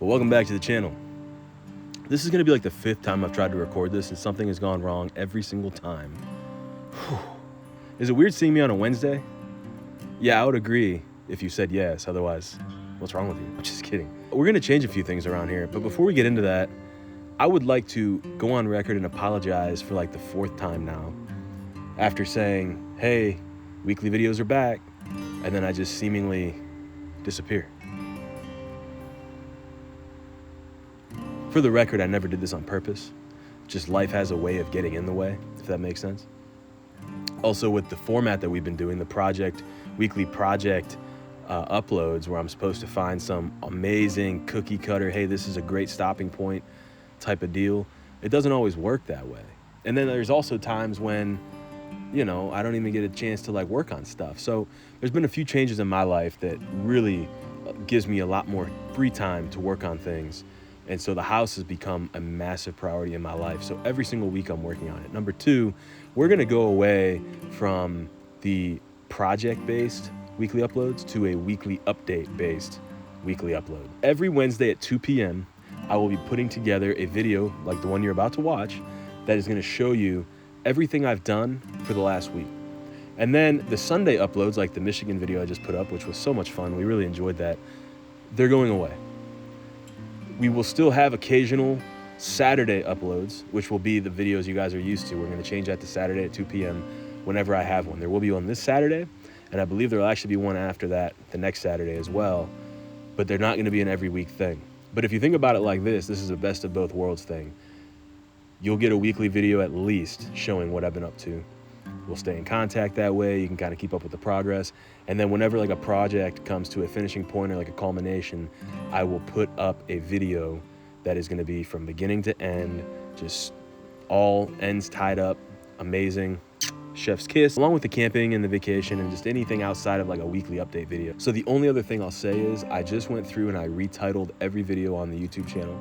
Well, welcome back to the channel. This is gonna be like the 5th time I've tried to record this and something has gone wrong every single time. Whew. Is it weird seeing me on a Wednesday? Yeah, I would agree if you said yes, otherwise, what's wrong with you? I'm just kidding. We're gonna change a few things around here, but before we get into that, I would like to go on record and apologize for like the 4th time now. After saying, hey, weekly videos are back, and then I just seemingly disappear. For the record, I never did this on purpose. Just life has a way of getting in the way, if that makes sense. Also, with the format that we've been doing, the weekly project uploads, where I'm supposed to find some amazing cookie cutter, hey, this is a great stopping point type of deal, it doesn't always work that way. And then there's also times when, I don't even get a chance to like work on stuff. So there's been a few changes in my life that really gives me a lot more free time to work on things. And so the house has become a massive priority in my life. So every single week I'm working on it. Number 2, we're gonna go away from the project-based weekly uploads to a weekly update-based weekly upload. Every Wednesday at 2 p.m., I will be putting together a video like the one you're about to watch that is gonna show you everything I've done for the last week. And then the Sunday uploads, like the Michigan video I just put up, which was so much fun, we really enjoyed that, they're going away. We will still have occasional Saturday uploads, which will be the videos you guys are used to. We're gonna change that to Saturday at 2 p.m. whenever I have one. There will be one this Saturday, and I believe there will actually be one after that, the next Saturday as well, but they're not gonna be an every week thing. But if you think about it like this is a best of both worlds thing. You'll get a weekly video at least showing what I've been up to. We'll stay in contact that way. You can kind of keep up with the progress. And then whenever like a project comes to a finishing point or like a culmination, I will put up a video that is going to be from beginning to end, just all ends tied up, amazing, chef's kiss, along with the camping and the vacation and just anything outside of like a weekly update video. So the only other thing I'll say is I just went through and I retitled every video on the YouTube channel.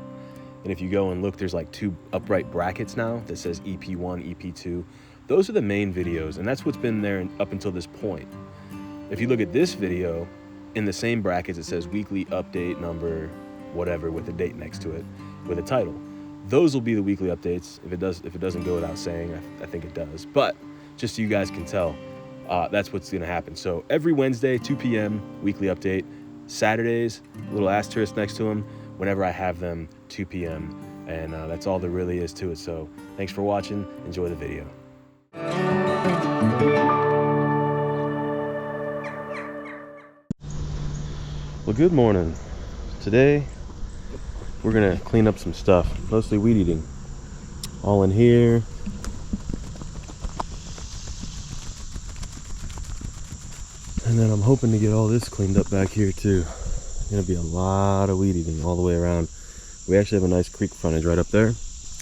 And if you go and look, there's like 2 upright brackets now that says EP1, EP2. Those are the main videos, and that's what's been there up until this point. If you look at this video, in the same brackets, it says weekly update number, whatever, with a date next to it, with a title. Those will be the weekly updates. If it doesn't go without saying, I think it does. But just so you guys can tell, that's what's gonna happen. So every Wednesday, 2 p.m., weekly update. Saturdays, little asterisk next to them, whenever I have them, 2 p.m. And that's all there really is to it. So thanks for watching. Enjoy the video. Well, good morning. Today we're gonna clean up some stuff, mostly weed eating. All in here. And then I'm hoping to get all this cleaned up back here too. It's gonna be a lot of weed eating all the way around. We actually have a nice creek frontage right up there,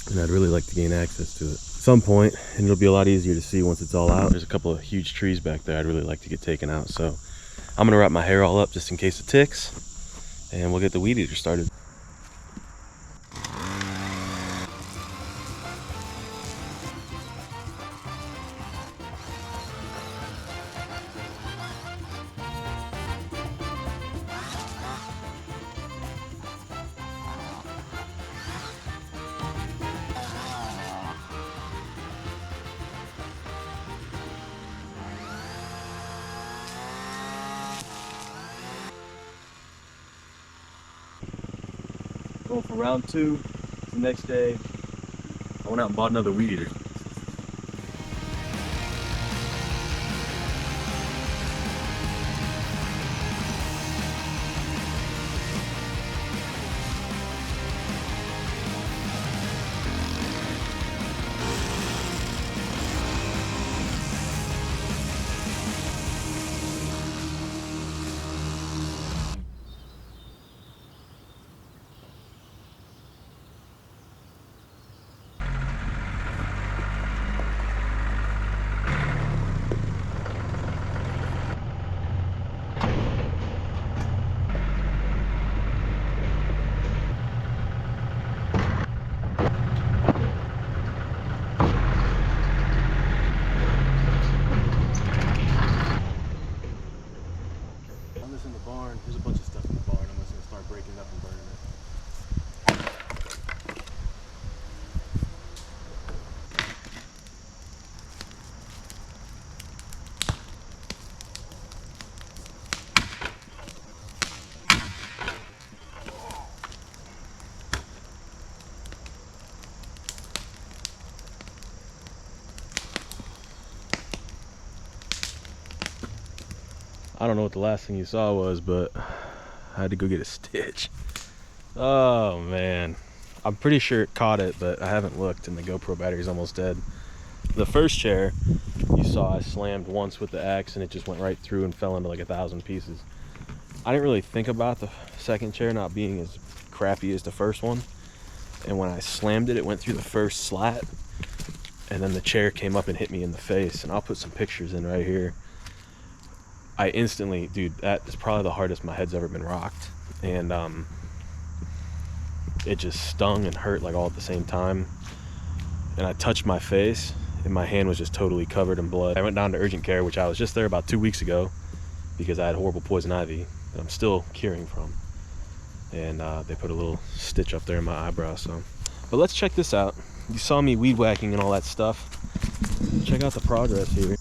and I'd really like to gain access to it at some point, and it'll be a lot easier to see once it's all out. There's a couple of huge trees back there I'd really like to get taken out, so I'm gonna wrap my hair all up just in case it ticks, and we'll get the weed eater started. Going for round 2. The next day, I went out and bought another weed eater. I don't know what the last thing you saw was, but I had to go get a stitch. Oh man, I'm pretty sure it caught it, but I haven't looked and the GoPro battery's almost dead. The first chair you saw, I slammed once with the axe and it just went right through and fell into like 1,000 pieces. I didn't really think about the second chair not being as crappy as the first one, and when I slammed it, it went through the first slat, and then the chair came up and hit me in the face. And I'll put some pictures in right here. I instantly, dude, that is probably the hardest my head's ever been rocked, and it just stung and hurt like all at the same time. And I touched my face and my hand was just totally covered in blood. I went down to urgent care, which I was just there about 2 weeks ago because I had horrible poison ivy that I'm still curing from, and they put a little stitch up there in my eyebrow. So, but let's check this out. You saw me weed whacking and all that stuff. Check out the progress here.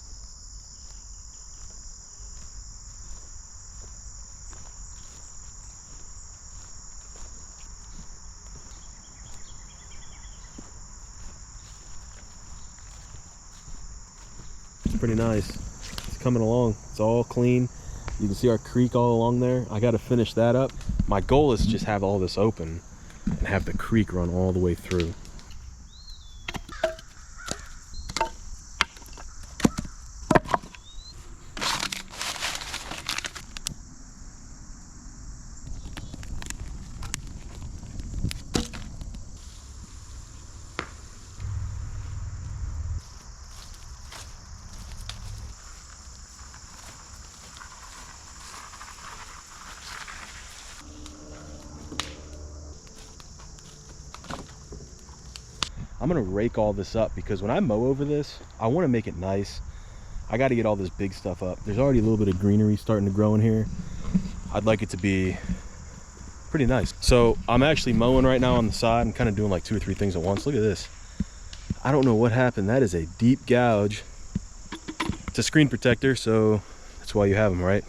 It's pretty nice. It's coming along. It's all clean. You can see our creek all along there. I got to finish that up. My goal is to just have all this open and have the creek run all the way through. I'm gonna rake all this up because when I mow over this, I want to make it nice. I got to get all this big stuff up. There's already a little bit of greenery starting to grow in here. I'd like it to be pretty nice. So I'm actually mowing right now on the side. I'm kind of doing like 2 or 3 things at once. Look at this. I don't know what happened. That is a deep gouge. It's a screen protector, so that's why you have them, right?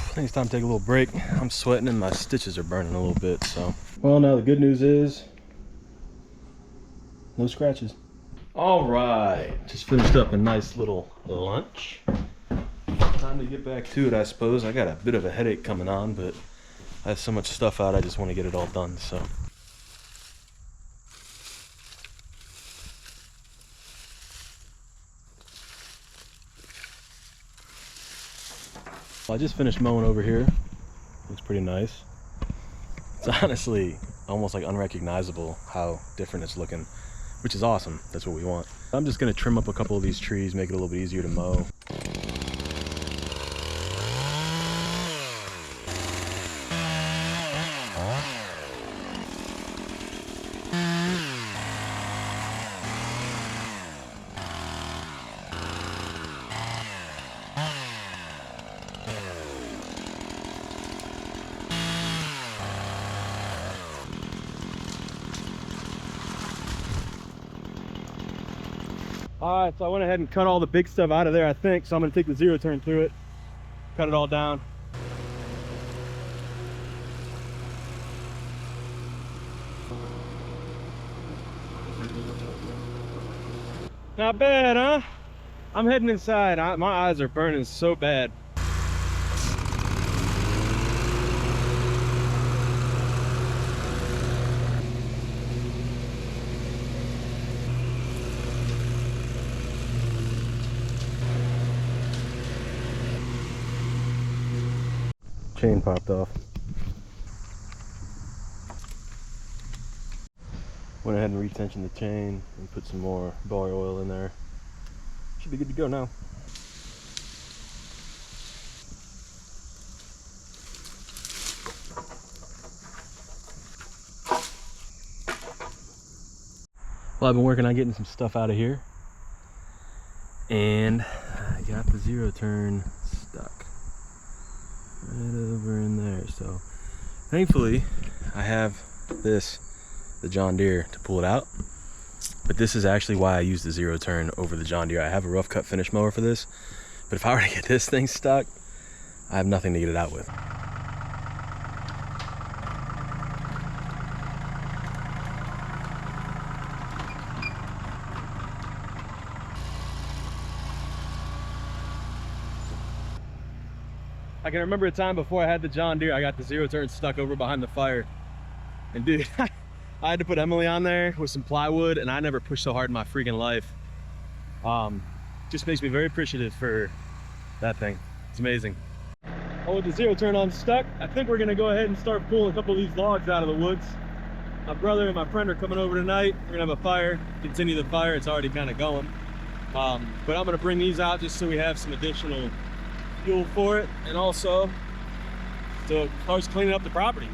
I think it's time to take a little break. I'm sweating and my stitches are burning a little bit, so. Well, now the good news is no scratches. All right, just finished up a nice little lunch. Time to get back to it, I suppose. I got a bit of a headache coming on, but I have so much stuff out, I just want to get it all done, so. I just finished mowing over here. Looks pretty nice. It's honestly almost like unrecognizable how different it's looking, which is awesome. That's what we want. I'm just gonna trim up a couple of these trees, make it a little bit easier to mow. All right, so I went ahead and cut all the big stuff out of there, I think. So I'm gonna take the 0 turn through it, cut it all down. Not bad, huh? I'm heading inside. My eyes are burning so bad. Chain popped off. Went ahead and retensioned the chain and put some more bar oil in there. Should be good to go now. Well, I've been working on getting some stuff out of here, and I got the 0 turn stuck. right over in there. So thankfully I have the John Deere to pull it out. But this is actually why I use the zero turn over the John Deere. I have a rough cut finish mower for this, but if I were to get this thing stuck, I have nothing to get it out with. I can remember a time before I had the John Deere, I got the zero turn stuck over behind the fire. And dude, I had to put Emily on there with some plywood, and I never pushed so hard in my freaking life. Just makes me very appreciative for that thing. It's amazing. Oh, with the zero turn on stuck, I think we're gonna go ahead and start pulling a couple of these logs out of the woods. My brother and my friend are coming over tonight. We're gonna have a fire, continue the fire. It's already kind of going. But I'm gonna bring these out just so we have some additional fuel for it, and also to start cleaning up the property.